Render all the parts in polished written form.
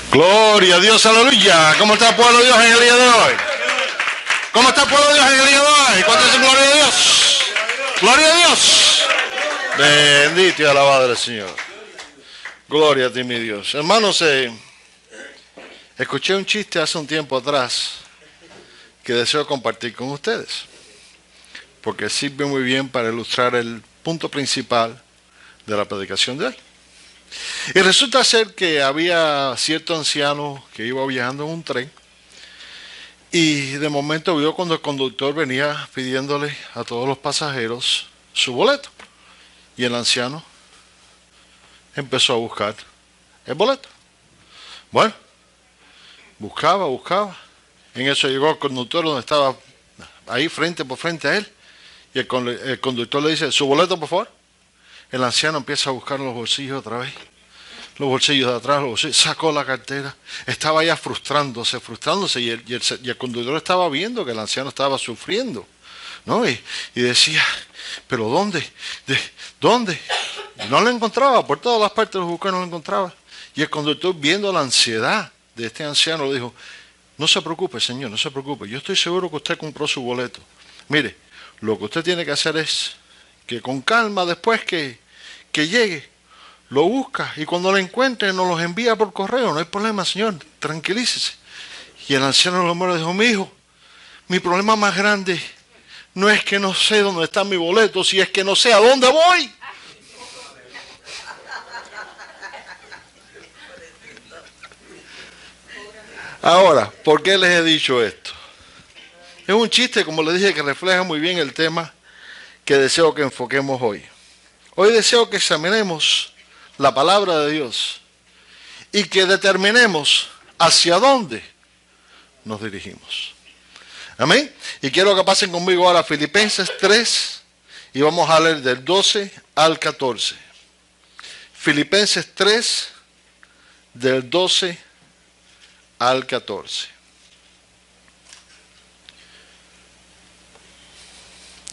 Gloria a Dios, aleluya. ¿Cómo está el pueblo de Dios en el día de hoy? ¿Cómo está el pueblo de Dios en el día de hoy? ¿Cuánto dicen gloria a Dios? Gloria a Dios. Bendito y alabado el Señor. Gloria a ti, mi Dios. Hermanos, escuché un chiste hace un tiempo atrás que deseo compartir con ustedes, porque sirve muy bien para ilustrar el punto principal de la predicación de hoy. Y resulta ser que había cierto anciano que iba viajando en un tren y de momento vio cuando el conductor venía pidiéndole a todos los pasajeros su boleto. Y el anciano empezó a buscar el boleto. Bueno, buscaba. En eso llegó el conductor donde estaba ahí frente por frente a él. Y el conductor le dice, ¿su boleto, por favor? El anciano empieza a buscar los bolsillos otra vez. Los bolsillos de atrás, sacó la cartera. Estaba ya frustrándose. Y el conductor estaba viendo que el anciano estaba sufriendo, ¿no? Y decía, ¿pero dónde? ¿Dónde? Y no lo encontraba. Por todas las partes los buscó y no lo encontraba. Y el conductor, viendo la ansiedad de este anciano, le dijo, no se preocupe, señor, no se preocupe. Yo estoy seguro que usted compró su boleto. Mire, lo que usted tiene que hacer es que con calma, después que llegue, lo busca y cuando lo encuentre nos los envía por correo. No hay problema, señor, tranquilícese. Y el anciano le dijo, mi hijo, mi problema más grande no es que no sé dónde está mi boleto, si es que no sé a dónde voy. Ahora, ¿por qué les he dicho esto? Es un chiste, como les dije, que refleja muy bien el tema que deseo que enfoquemos hoy. Hoy deseo que examinemos la palabra de Dios y que determinemos hacia dónde nos dirigimos. Amén. Y quiero que pasen conmigo ahora a Filipenses 3 y vamos a leer del 12 al 14. Filipenses 3, del 12 al 14.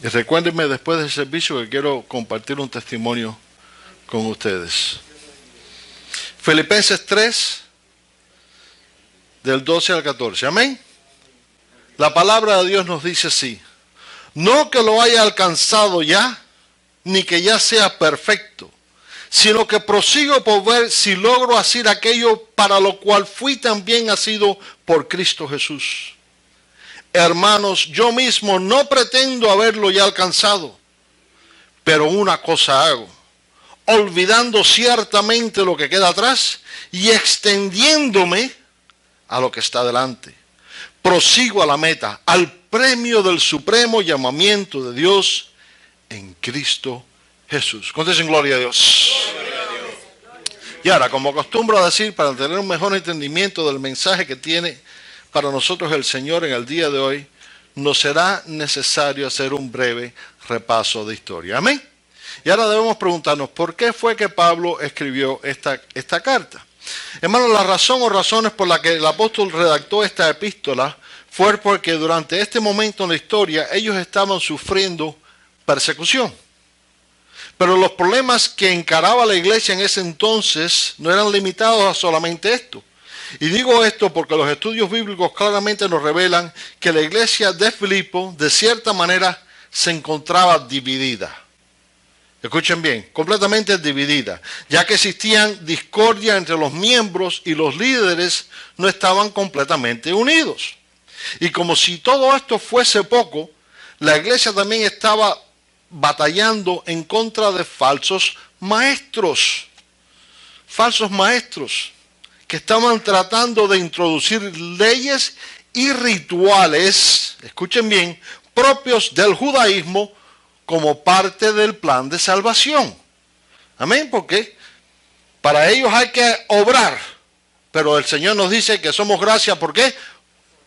Y recuérdenme después del servicio que quiero compartir un testimonio con ustedes. Filipenses 3, del 12 al 14. Amén. La palabra de Dios nos dice así: no que lo haya alcanzado ya, ni que ya sea perfecto, sino que prosigo por ver si logro hacer aquello para lo cual fui también nacido por Cristo Jesús. Hermanos, yo mismo no pretendo haberlo ya alcanzado, pero una cosa hago, olvidando ciertamente lo que queda atrás y extendiéndome a lo que está delante. Prosigo a la meta, al premio del supremo llamamiento de Dios en Cristo Jesús. Contesten gloria a Dios. Y ahora, como acostumbro a decir, para tener un mejor entendimiento del mensaje que tiene para nosotros el Señor en el día de hoy, nos será necesario hacer un breve repaso de historia. Amén. Y ahora debemos preguntarnos, ¿por qué fue que Pablo escribió esta carta? Hermanos, la razón o razones por las que el apóstol redactó esta epístola fue porque durante este momento en la historia ellos estaban sufriendo persecución. Pero los problemas que encaraba la iglesia en ese entonces no eran limitados a solamente esto. Y digo esto porque los estudios bíblicos claramente nos revelan que la iglesia de Filipo, de cierta manera, se encontraba dividida. Escuchen bien, completamente dividida, ya que existían discordia entre los miembros y los líderes no estaban completamente unidos. Y como si todo esto fuese poco, la iglesia también estaba batallando en contra de falsos maestros que estaban tratando de introducir leyes y rituales, escuchen bien, propios del judaísmo como parte del plan de salvación. Amén, porque para ellos hay que obrar, pero el Señor nos dice que somos gracia, ¿por qué?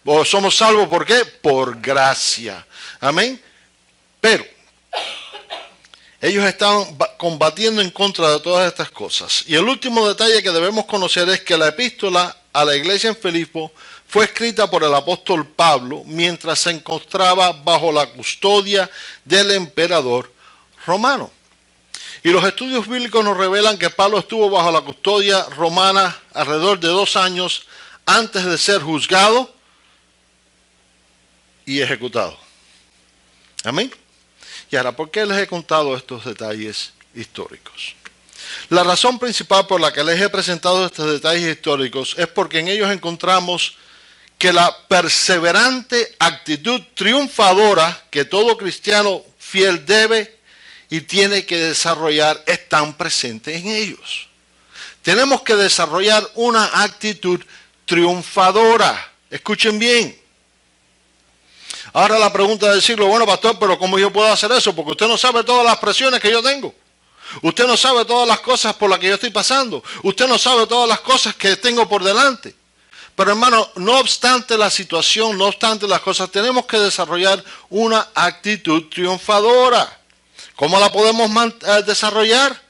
O somos salvos, ¿por qué? Por gracia. Amén. Pero ellos estaban combatiendo en contra de todas estas cosas. Y el último detalle que debemos conocer es que la epístola a la iglesia en Filipo fue escrita por el apóstol Pablo mientras se encontraba bajo la custodia del emperador romano. Y los estudios bíblicos nos revelan que Pablo estuvo bajo la custodia romana alrededor de 2 años antes de ser juzgado y ejecutado. Amén. Y ahora, ¿por qué les he contado estos detalles históricos? La razón principal por la que les he presentado estos detalles históricos es porque en ellos encontramos que la perseverante actitud triunfadora que todo cristiano fiel debe y tiene que desarrollar es tan presente en ellos. Tenemos que desarrollar una actitud triunfadora. Escuchen bien. Ahora la pregunta es decirlo, bueno, pastor, pero ¿cómo yo puedo hacer eso? Porque usted no sabe todas las presiones que yo tengo. Usted no sabe todas las cosas por las que yo estoy pasando. Usted no sabe todas las cosas que tengo por delante. Pero hermano, no obstante la situación, no obstante las cosas, tenemos que desarrollar una actitud triunfadora. ¿Cómo la podemos desarrollar?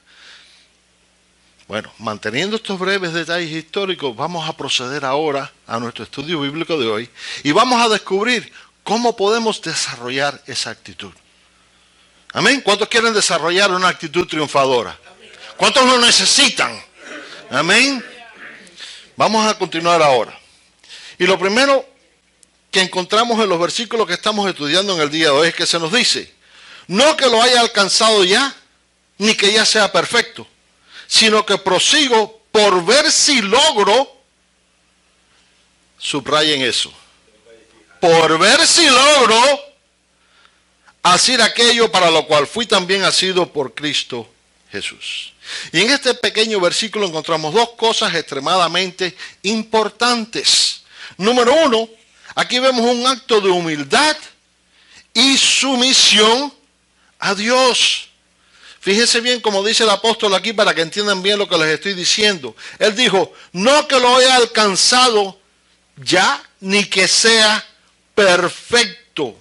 Bueno, manteniendo estos breves detalles históricos, vamos a proceder ahora a nuestro estudio bíblico de hoy y vamos a descubrir cómo podemos desarrollar esa actitud. Amén. ¿Cuántos quieren desarrollar una actitud triunfadora? ¿Cuántos lo necesitan? Amén. Vamos a continuar ahora. Y lo primero que encontramos en los versículos que estamos estudiando en el día de hoy es que se nos dice, no que lo haya alcanzado ya, ni que ya sea perfecto, sino que prosigo por ver si logro, subrayen eso, por ver si logro hacer aquello para lo cual fui también asido por Cristo Jesús. Y en este pequeño versículo encontramos 2 cosas extremadamente importantes. Número 1, aquí vemos un acto de humildad y sumisión a Dios. Fíjense bien como dice el apóstol aquí para que entiendan bien lo que les estoy diciendo. Él dijo, no que lo haya alcanzado ya, ni que sea perfecto.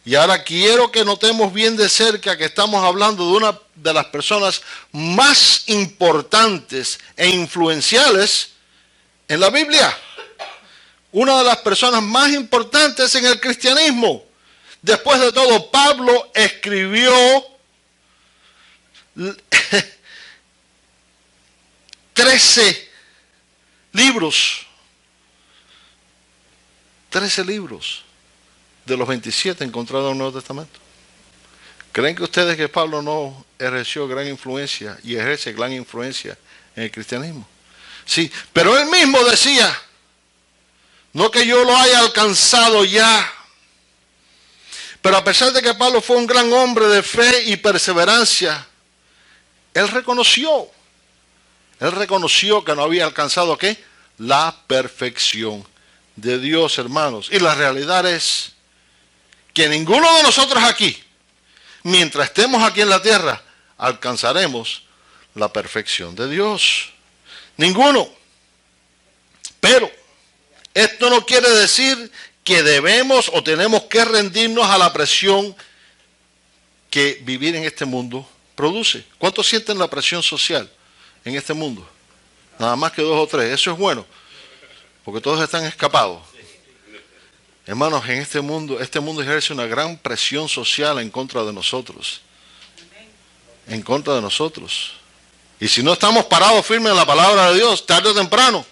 Y ahora quiero que notemos bien de cerca que estamos hablando de una de las personas más importantes e influenciales en la Biblia. Una de las personas más importantes en el cristianismo. Después de todo, Pablo escribió 13 libros. 13 libros de los 27 encontrados en el Nuevo Testamento. ¿Creen que ustedes que Pablo no ejerció gran influencia y ejerce gran influencia en el cristianismo? Sí, pero él mismo decía, no que yo lo haya alcanzado ya. Pero a pesar de que Pablo fue un gran hombre de fe y perseverancia, él reconoció que no había alcanzado ¿qué? La perfección de Dios, hermanos. Y la realidad es que ninguno de nosotros aquí, mientras estemos aquí en la tierra, alcanzaremos la perfección de Dios. Ninguno. Pero esto no quiere decir que debemos o tenemos que rendirnos a la presión que vivir en este mundo produce. ¿Cuántos sienten la presión social en este mundo? Nada más que 2 o 3. Eso es bueno, porque todos están escapados. Hermanos, en este mundo ejerce una gran presión social en contra de nosotros. En contra de nosotros. Y si no estamos parados firmes en la palabra de Dios, tarde o temprano,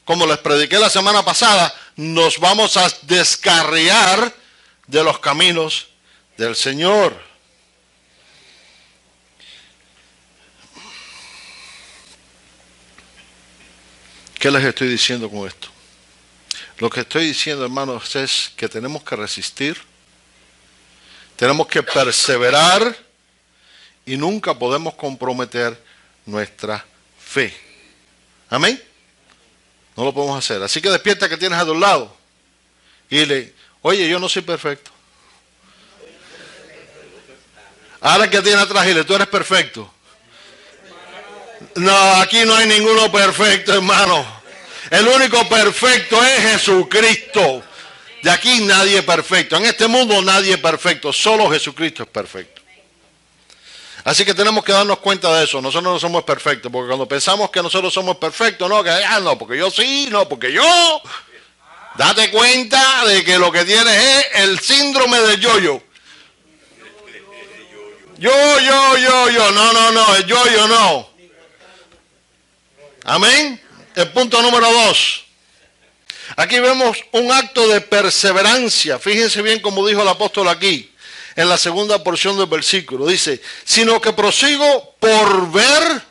como les prediqué la semana pasada, nos vamos a descarriar de los caminos del Señor. ¿Qué les estoy diciendo con esto? Lo que estoy diciendo, hermanos, es que tenemos que resistir, tenemos que perseverar y nunca podemos comprometer nuestra fe. ¿Amén? No lo podemos hacer. Así que despierta que tienes a tu lado y dile, oye, yo no soy perfecto. Ahora que tienes atrás, dile, tú eres perfecto. No, aquí no hay ninguno perfecto, hermano. El único perfecto es Jesucristo. De aquí nadie es perfecto. En este mundo nadie es perfecto. Solo Jesucristo es perfecto. Así que tenemos que darnos cuenta de eso. Nosotros no somos perfectos, porque cuando pensamos que nosotros somos perfectos, no, que no, porque yo sí, no, porque yo. Date cuenta de que lo que tienes es el síndrome del yo-yo. Yo. No, el yo-yo no. Amén. El punto número 2. Aquí vemos un acto de perseverancia. Fíjense bien como dijo el apóstol aquí, en la segunda porción del versículo. Dice, sino que prosigo por ver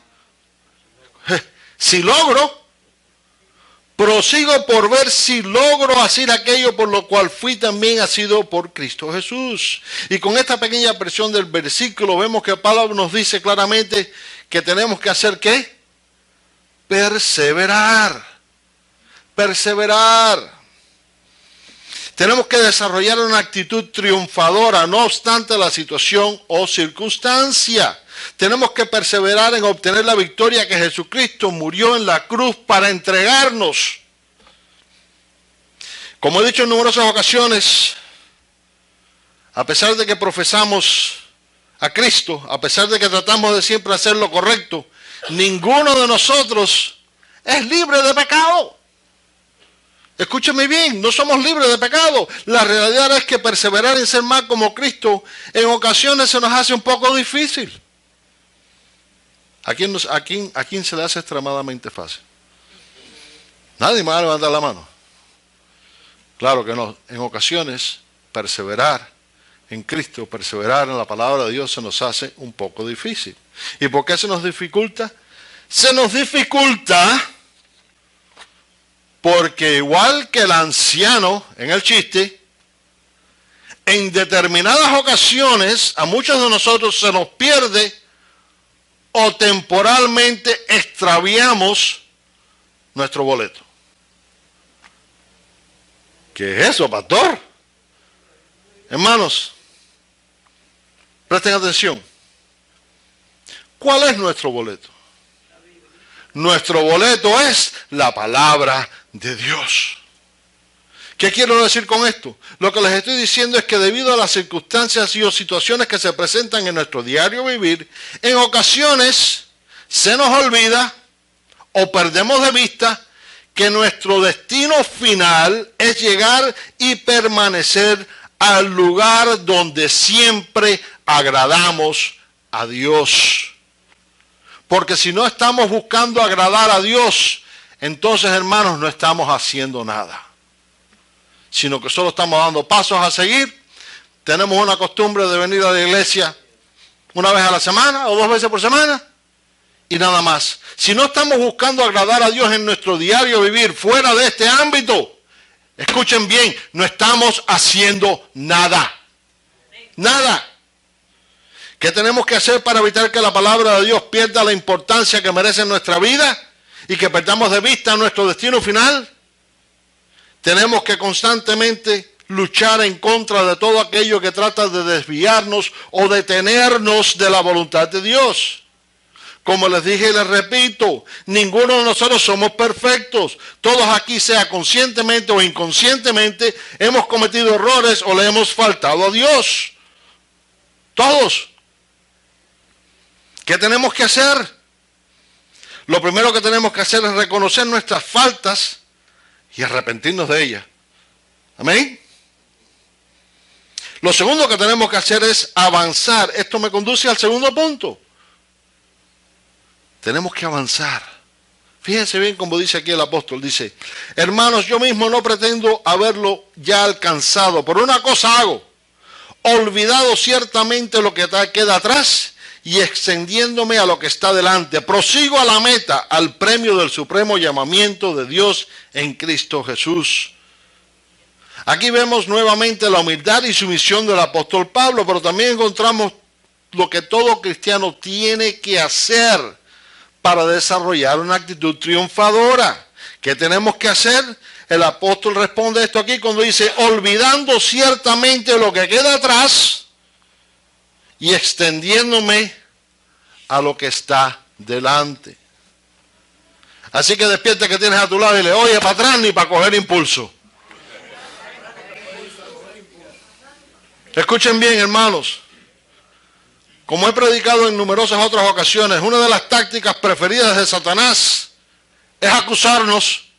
si logro. Prosigo por ver si logro hacer aquello por lo cual fui también asido por Cristo Jesús. Y con esta pequeña porción del versículo vemos que Pablo nos dice claramente que tenemos que hacer ¿qué? Perseverar. Perseverar. Tenemos que desarrollar una actitud triunfadora, no obstante la situación o circunstancia. Tenemos que perseverar en obtener la victoria que Jesucristo murió en la cruz para entregarnos. Como he dicho en numerosas ocasiones, a pesar de que profesamos a Cristo, a pesar de que tratamos de siempre hacer lo correcto, ninguno de nosotros es libre de pecado. Escúcheme bien, no somos libres de pecado. La realidad es que perseverar en ser más como Cristo en ocasiones se nos hace un poco difícil. ¿A quién se le hace extremadamente fácil? Nadie me va a levantar la mano. Claro que no. En ocasiones, perseverar en Cristo, perseverar en la palabra de Dios se nos hace un poco difícil. ¿Y por qué se nos dificulta? Se nos dificulta porque igual que el anciano en el chiste, en determinadas ocasiones a muchos de nosotros se nos pierde o temporalmente extraviamos nuestro boleto. ¿Qué es eso, pastor? Hermanos, presten atención. ¿Cuál es nuestro boleto? Nuestro boleto es la palabra de Dios. ¿Qué quiero decir con esto? Lo que les estoy diciendo es que debido a las circunstancias y o situaciones que se presentan en nuestro diario vivir, en ocasiones se nos olvida o perdemos de vista que nuestro destino final es llegar y permanecer al lugar donde siempre agradamos a Dios. Porque si no estamos buscando agradar a Dios, entonces, hermanos, no estamos haciendo nada. Sino que solo estamos dando pasos a seguir. Tenemos una costumbre de venir a la iglesia una vez a la semana o 2 veces por semana y nada más. Si no estamos buscando agradar a Dios en nuestro diario vivir fuera de este ámbito, escuchen bien, no estamos haciendo nada. Nada. ¿Qué tenemos que hacer para evitar que la palabra de Dios pierda la importancia que merece en nuestra vida y que perdamos de vista nuestro destino final? Tenemos que constantemente luchar en contra de todo aquello que trata de desviarnos o detenernos de la voluntad de Dios. Como les dije y les repito, ninguno de nosotros somos perfectos. Todos aquí, sea conscientemente o inconscientemente, hemos cometido errores o le hemos faltado a Dios. Todos. ¿Qué tenemos que hacer? Lo primero que tenemos que hacer es reconocer nuestras faltas y arrepentirnos de ellas. ¿Amén? Lo segundo que tenemos que hacer es avanzar. Esto me conduce al segundo punto. Tenemos que avanzar. Fíjense bien como dice aquí el apóstol. Dice, hermanos, yo mismo no pretendo haberlo ya alcanzado. Por una cosa hago, olvidado ciertamente lo que queda atrás y extendiéndome a lo que está delante. Prosigo a la meta, al premio del supremo llamamiento de Dios en Cristo Jesús. Aquí vemos nuevamente la humildad y sumisión del apóstol Pablo, pero también encontramos lo que todo cristiano tiene que hacer para desarrollar una actitud triunfadora. ¿Qué tenemos que hacer? El apóstol responde esto aquí cuando dice, olvidando ciertamente lo que queda atrás y extendiéndome a lo que está delante. Así que despierte que tienes a tu lado y le oye para atrás ni para coger impulso. Escuchen bien, hermanos. Como he predicado en numerosas otras ocasiones, una de las tácticas preferidas de Satanás es acusarnos.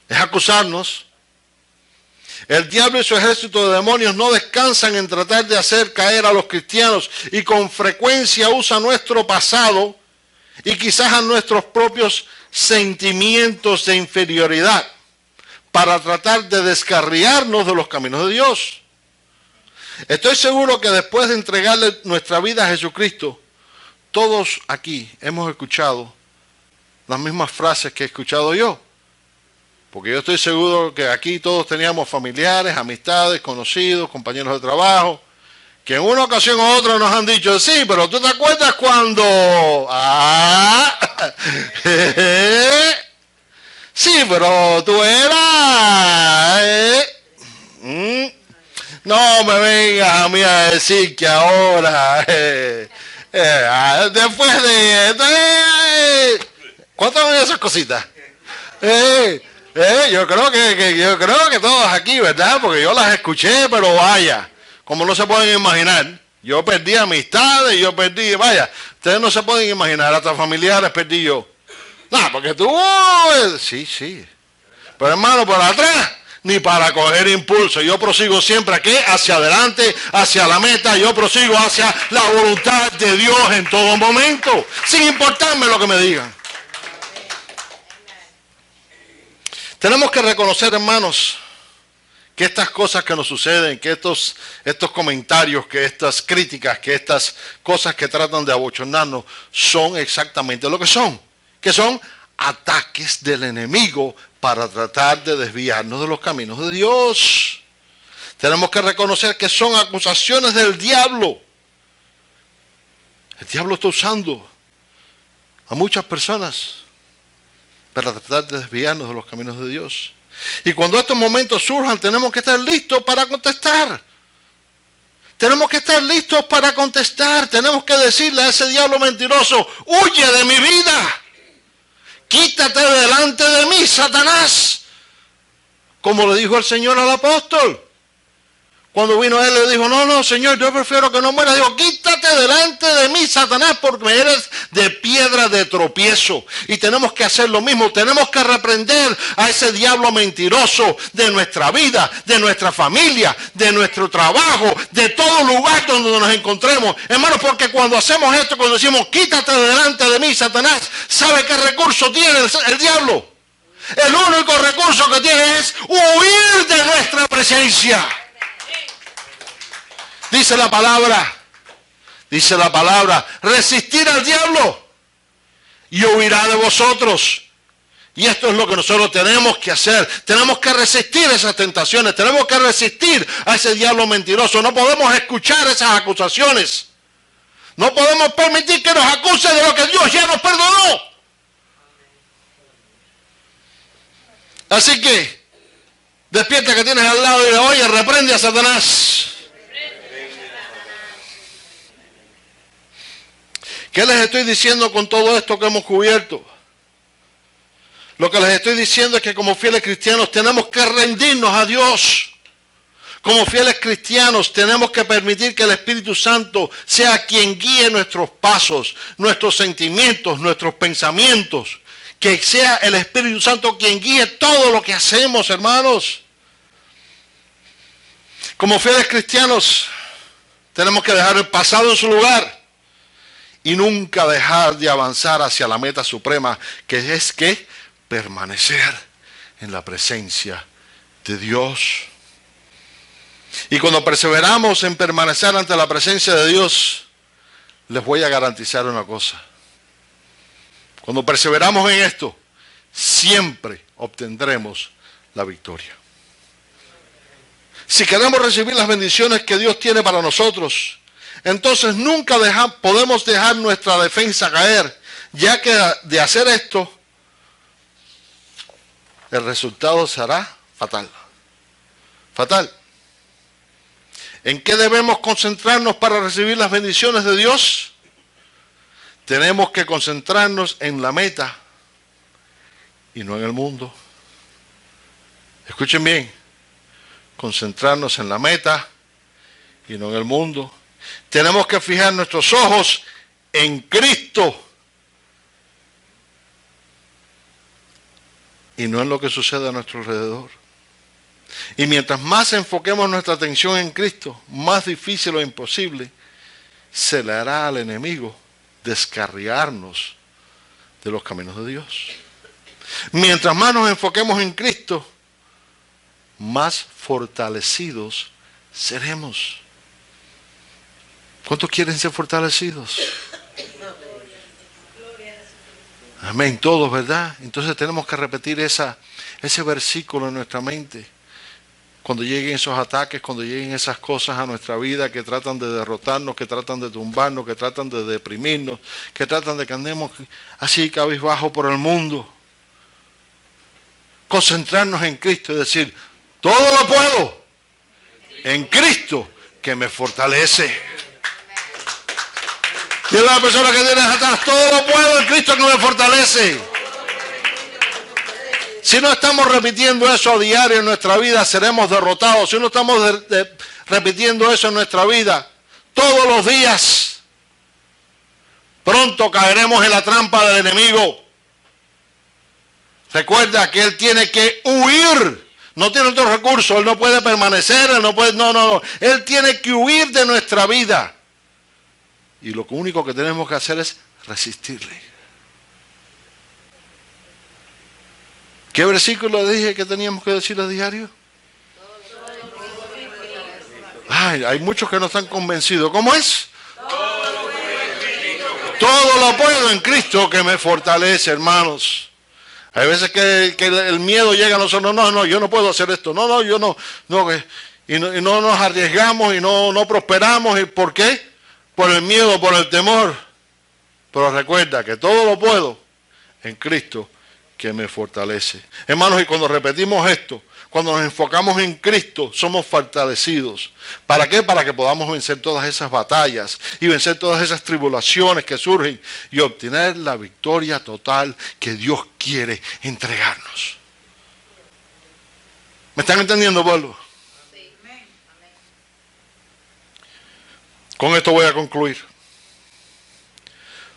Es acusarnos. El diablo y su ejército de demonios no descansan en tratar de hacer caer a los cristianos y con frecuencia usa nuestro pasado y quizás a nuestros propios sentimientos de inferioridad para tratar de descarriarnos de los caminos de Dios. Estoy seguro que después de entregarle nuestra vida a Jesucristo, todos aquí hemos escuchado las mismas frases que he escuchado yo. Porque yo estoy seguro que aquí todos teníamos familiares, amistades, conocidos, compañeros de trabajo, que en una ocasión u otra nos han dicho, sí, pero ¿tú te acuerdas cuando? Sí, pero tú eras... No me vengas a mí a decir que ahora... después de... ¿Cuántas son esas cositas? Yo creo que todos aquí, ¿verdad? Porque yo las escuché, pero vaya, como no se pueden imaginar. Yo perdí amistades, vaya, ustedes no se pueden imaginar, hasta familiares perdí yo. No, porque tú, sí. Pero hermano, por atrás, ni para coger impulso. Yo prosigo siempre aquí, hacia adelante, hacia la meta. Yo prosigo hacia la voluntad de Dios en todo momento, sin importarme lo que me digan. Tenemos que reconocer, hermanos, que estas cosas que nos suceden, que estos comentarios, que estas críticas, que estas cosas que tratan de abochornarnos, son exactamente lo que son ataques del enemigo para tratar de desviarnos de los caminos de Dios. Tenemos que reconocer que son acusaciones del diablo. El diablo está usando a muchas personas para tratar de desviarnos de los caminos de Dios. Y cuando estos momentos surjan, tenemos que estar listos para contestar. Tenemos que estar listos para contestar. Tenemos que decirle a ese diablo mentiroso, huye de mi vida. Quítate delante de mí, Satanás. Como le dijo el Señor al apóstol. Cuando vino él le dijo, no, Señor, yo prefiero que no muera. Dijo, quítate delante de mí, Satanás, porque eres de piedra de tropiezo. Y tenemos que hacer lo mismo. Tenemos que reprender a ese diablo mentiroso de nuestra vida, de nuestra familia, de nuestro trabajo, de todo lugar donde nos encontremos. Hermanos, porque cuando hacemos esto, cuando decimos, quítate delante de mí, Satanás, ¿sabe qué recurso tiene el diablo? El único recurso que tiene es huir de nuestra presencia. Dice la palabra, resistir al diablo y huirá de vosotros. Y esto es lo que nosotros tenemos que hacer. Tenemos que resistir esas tentaciones, tenemos que resistir a ese diablo mentiroso. No podemos escuchar esas acusaciones. No podemos permitir que nos acuse de lo que Dios ya nos perdonó. Así que, despierta que tienes al lado y le oye, reprende a Satanás. ¿Qué les estoy diciendo con todo esto que hemos cubierto? Lo que les estoy diciendo es que como fieles cristianos tenemos que rendirnos a Dios. Como fieles cristianos tenemos que permitir que el Espíritu Santo sea quien guíe nuestros pasos, nuestros sentimientos, nuestros pensamientos. Que sea el Espíritu Santo quien guíe todo lo que hacemos, hermanos. Como fieles cristianos tenemos que dejar el pasado en su lugar. Y nunca dejar de avanzar hacia la meta suprema, que es que permanecer en la presencia de Dios. Y cuando perseveramos en permanecer ante la presencia de Dios, les voy a garantizar una cosa. Cuando perseveramos en esto, siempre obtendremos la victoria. Si queremos recibir las bendiciones que Dios tiene para nosotros, entonces nunca podemos dejar nuestra defensa caer, ya que de hacer esto, el resultado será fatal. Fatal. ¿En qué debemos concentrarnos para recibir las bendiciones de Dios? Tenemos que concentrarnos en la meta y no en el mundo. Escuchen bien, concentrarnos en la meta y no en el mundo. Tenemos que fijar nuestros ojos en Cristo y no en lo que sucede a nuestro alrededor. Y mientras más enfoquemos nuestra atención en Cristo, más difícil o imposible se le hará al enemigo descarriarnos de los caminos de Dios. Mientras más nos enfoquemos en Cristo, más fortalecidos seremos. ¿Cuántos quieren ser fortalecidos? Amén, todos, ¿verdad? Entonces tenemos que repetir ese versículo en nuestra mente. Cuando lleguen esos ataques, cuando lleguen esas cosas a nuestra vida que tratan de derrotarnos, que tratan de tumbarnos, que tratan de deprimirnos, que tratan de que andemos así cabizbajo por el mundo. Concentrarnos en Cristo y decir, todo lo puedo en Cristo que me fortalece. Dile a la persona que tienes atrás, todo lo puedo en Cristo que me fortalece. Si no estamos repitiendo eso a diario en nuestra vida, seremos derrotados. Si no estamos repitiendo eso en nuestra vida todos los días, pronto caeremos en la trampa del enemigo. Recuerda que él tiene que huir. No tiene otro recurso. Él no puede permanecer. Él no puede. No. Él tiene que huir de nuestra vida. Y lo único que tenemos que hacer es resistirle. ¿Qué versículo dije que teníamos que decir a diario? Ay, hay muchos que no están convencidos. ¿Cómo es? Todo lo puedo en Cristo que me fortalece, hermanos. Hay veces que el miedo llega a nosotros. No, yo no puedo hacer esto. Yo no. Y no nos arriesgamos y no prosperamos. ¿Y por qué? Por el miedo, por el temor. Pero recuerda que todo lo puedo en Cristo que me fortalece. Hermanos, y cuando repetimos esto, cuando nos enfocamos en Cristo, somos fortalecidos. ¿Para qué? Para que podamos vencer todas esas batallas y vencer todas esas tribulaciones que surgen y obtener la victoria total que Dios quiere entregarnos. ¿Me están entendiendo, pueblo? Con esto voy a concluir.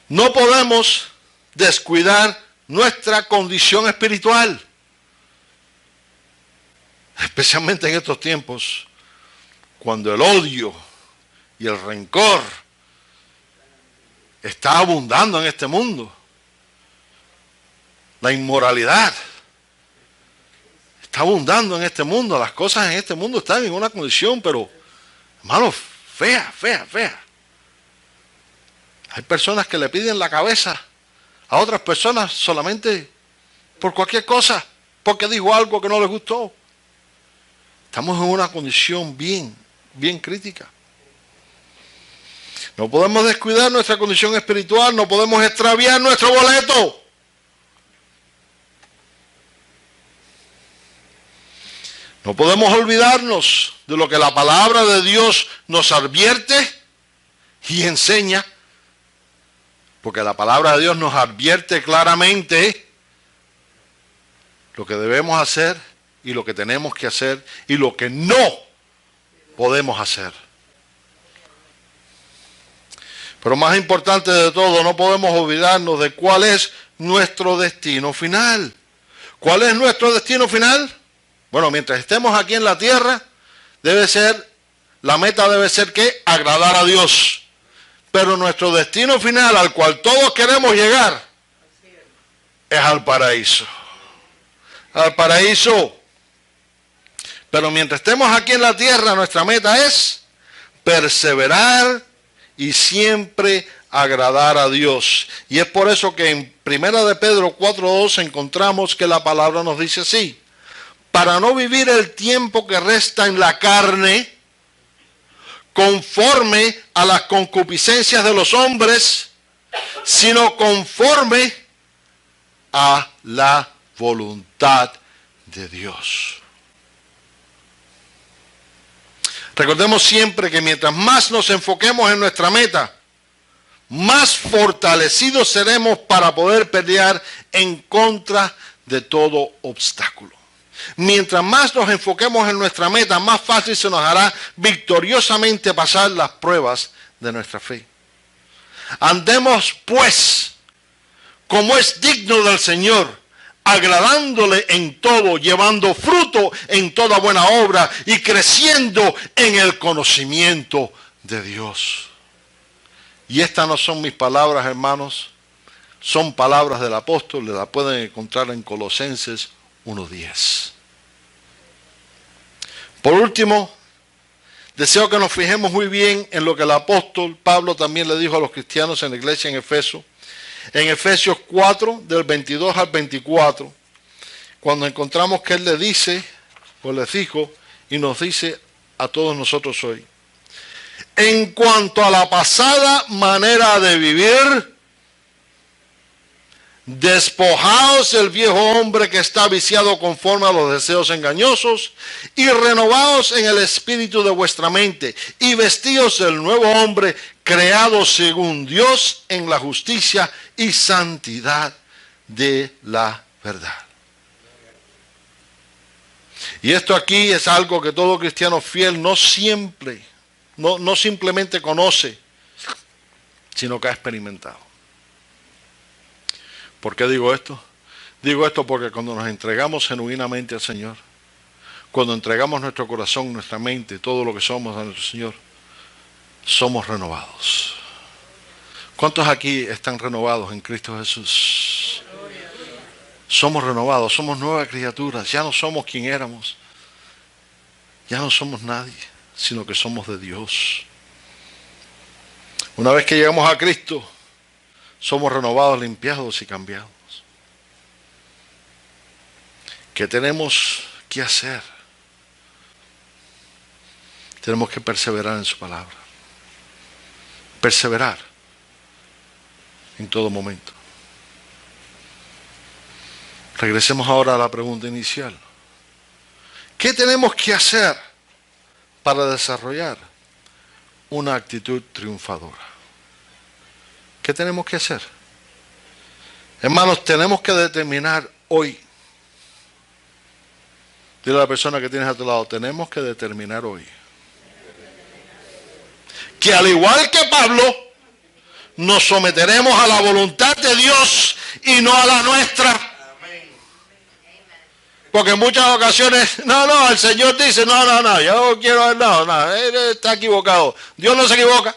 No podemos descuidar nuestra condición espiritual, especialmente en estos tiempos, cuando el odio y el rencor está abundando en este mundo. La inmoralidad está abundando en este mundo. Las cosas en este mundo están en una condición, pero, hermano, fea. Hay personas que le piden la cabeza a otras personas solamente por cualquier cosa, porque dijo algo que no les gustó. Estamos en una condición bien crítica. No podemos descuidar nuestra condición espiritual, no podemos extraviar nuestro boleto. No podemos olvidarnos de lo que la palabra de Dios nos advierte y enseña. Porque la palabra de Dios nos advierte claramente lo que debemos hacer y lo que tenemos que hacer y lo que no podemos hacer. Pero más importante de todo, no podemos olvidarnos de cuál es nuestro destino final. ¿Cuál es nuestro destino final? Bueno, mientras estemos aquí en la tierra, la meta debe ser ¿qué? Agradar a Dios. Pero nuestro destino final, al cual todos queremos llegar, es al paraíso. Al paraíso. Pero mientras estemos aquí en la tierra, nuestra meta es perseverar y siempre agradar a Dios. Y es por eso que en 1 de Pedro 4:2 encontramos que la palabra nos dice así: para no vivir el tiempo que resta en la carne, conforme a las concupiscencias de los hombres, sino conforme a la voluntad de Dios. Recordemos siempre que mientras más nos enfoquemos en nuestra meta, más fortalecidos seremos para poder pelear en contra de todo obstáculo. Mientras más nos enfoquemos en nuestra meta, más fácil se nos hará victoriosamente pasar las pruebas de nuestra fe. Andemos, pues, como es digno del Señor, agradándole en todo, llevando fruto en toda buena obra y creciendo en el conocimiento de Dios. Y estas no son mis palabras, hermanos, son palabras del apóstol, las pueden encontrar en Colosenses 1:10. Por último, deseo que nos fijemos muy bien en lo que el apóstol Pablo también le dijo a los cristianos en la iglesia en Efeso. En Efesios 4, del 22 al 24, cuando encontramos que él le dice, o les dijo, y nos dice a todos nosotros hoy: en cuanto a la pasada manera de vivir, despojaos del viejo hombre que está viciado conforme a los deseos engañosos y renovaos en el espíritu de vuestra mente y vestíos del nuevo hombre creado según Dios en la justicia y santidad de la verdad. Y esto aquí es algo que todo cristiano fiel no simplemente conoce, sino que ha experimentado. ¿Por qué digo esto? Digo esto porque cuando nos entregamos genuinamente al Señor, cuando entregamos nuestro corazón, nuestra mente, todo lo que somos a nuestro Señor, somos renovados. ¿Cuántos aquí están renovados en Cristo Jesús? Somos renovados, somos nuevas criaturas, ya no somos quien éramos, ya no somos nadie, sino que somos de Dios. Una vez que llegamos a Cristo, somos renovados, limpiados y cambiados. ¿Qué tenemos que hacer? Tenemos que perseverar en su palabra. Perseverar en todo momento. Regresemos ahora a la pregunta inicial. ¿Qué tenemos que hacer para desarrollar una actitud triunfadora? ¿Qué tenemos que hacer? Hermanos, tenemos que determinar hoy. Dile a la persona que tienes a tu lado, tenemos que determinar hoy que al igual que Pablo, nos someteremos a la voluntad de Dios y no a la nuestra. Porque en muchas ocasiones, el Señor dice, yo quiero, él está equivocado. Dios no se equivoca.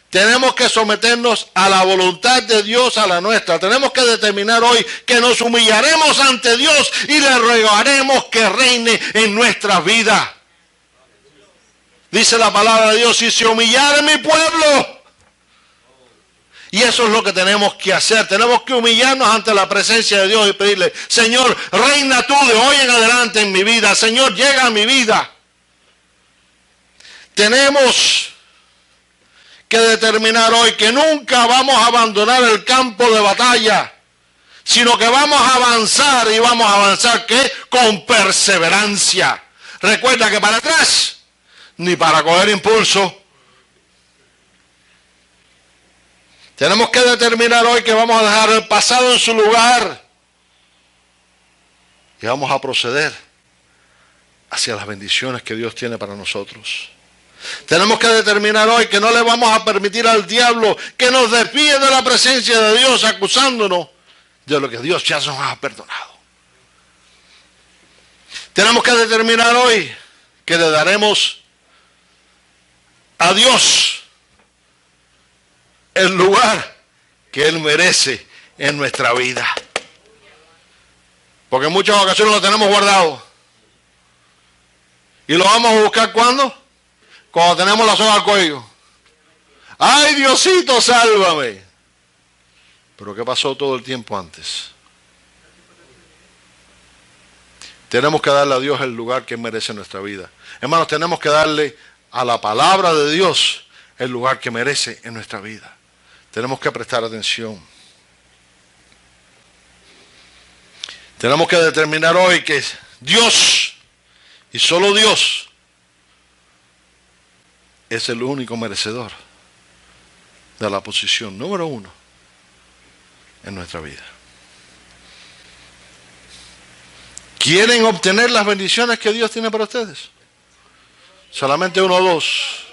Tenemos que someternos a la voluntad de Dios, a la nuestra. Tenemos que determinar hoy que nos humillaremos ante Dios y le rogaremos que reine en nuestras vidas. Dice la palabra de Dios, si se humillare mi pueblo. Y eso es lo que tenemos que hacer. Tenemos que humillarnos ante la presencia de Dios y pedirle, Señor, reina tú de hoy en adelante en mi vida. Señor, llega a mi vida. Tenemos que determinar hoy que nunca vamos a abandonar el campo de batalla, sino que vamos a avanzar, y vamos a avanzar ¿qué? Con perseverancia. Recuerda que para atrás, ni para coger impulso. Tenemos que determinar hoy que vamos a dejar el pasado en su lugar y vamos a proceder hacia las bendiciones que Dios tiene para nosotros. Tenemos que determinar hoy que no le vamos a permitir al diablo que nos desvíe de la presencia de Dios acusándonos de lo que Dios ya nos ha perdonado. Tenemos que determinar hoy que le daremos a Dios el lugar que Él merece en nuestra vida. Porque en muchas ocasiones lo tenemos guardado. ¿Y lo vamos a buscar cuándo? Cuando tenemos la soga al cuello. ¡Ay, Diosito, sálvame! Pero ¿qué pasó todo el tiempo antes? Tenemos que darle a Dios el lugar que merece en nuestra vida. Hermanos, tenemos que darle a la palabra de Dios el lugar que merece en nuestra vida. Tenemos que prestar atención. Tenemos que determinar hoy que Dios, y solo Dios, es el único merecedor de la posición número 1 en nuestra vida. ¿Quieren obtener las bendiciones que Dios tiene para ustedes? Solamente uno o dos.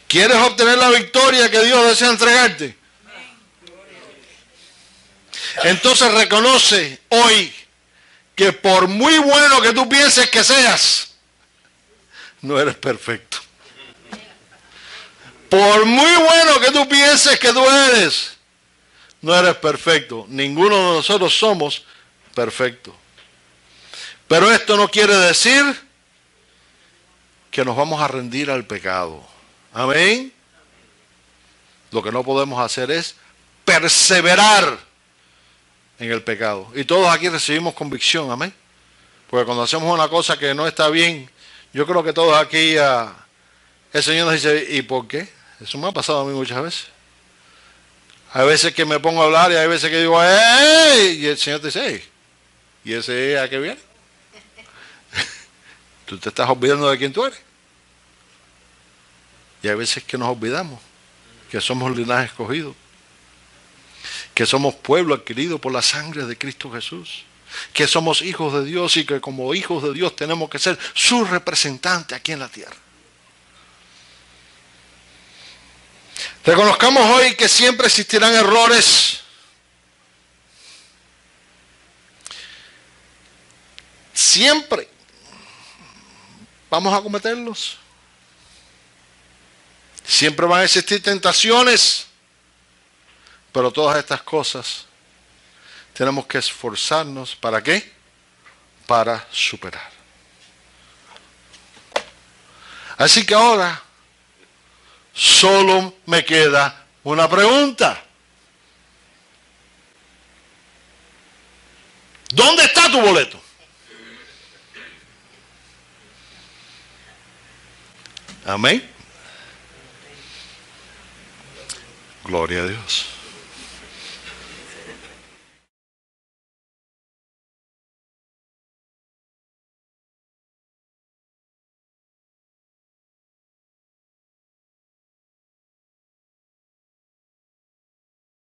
¿Quieres obtener la victoria que Dios desea entregarte? Entonces reconoce hoy que por muy bueno que tú pienses que seas, no eres perfecto. Por muy bueno que tú pienses que tú eres, no eres perfecto. Ninguno de nosotros somos perfectos. Pero esto no quiere decir que nos vamos a rendir al pecado. Amén. Lo que no podemos hacer es perseverar en el pecado. Y todos aquí recibimos convicción. Amén. Porque cuando hacemos una cosa que no está bien, yo creo que todos aquí, el Señor nos dice, ¿y por qué? Eso me ha pasado a mí muchas veces. Hay veces que me pongo a hablar y hay veces que digo, ¡ey! Y el Señor te dice, ¡ey! ¿Y ese a qué viene? Tú te estás olvidando de quién tú eres. Y hay veces que nos olvidamos que somos linaje escogido, que somos pueblo adquirido por la sangre de Cristo Jesús, que somos hijos de Dios y que como hijos de Dios tenemos que ser su representante aquí en la tierra. Reconozcamos hoy que siempre existirán errores. Siempre vamos a cometerlos. Siempre van a existir tentaciones. Pero todas estas cosas tenemos que esforzarnos. ¿Para qué? Para superar. Así que ahora solo me queda una pregunta. ¿Dónde está tu boleto? Amén. Gloria a Dios.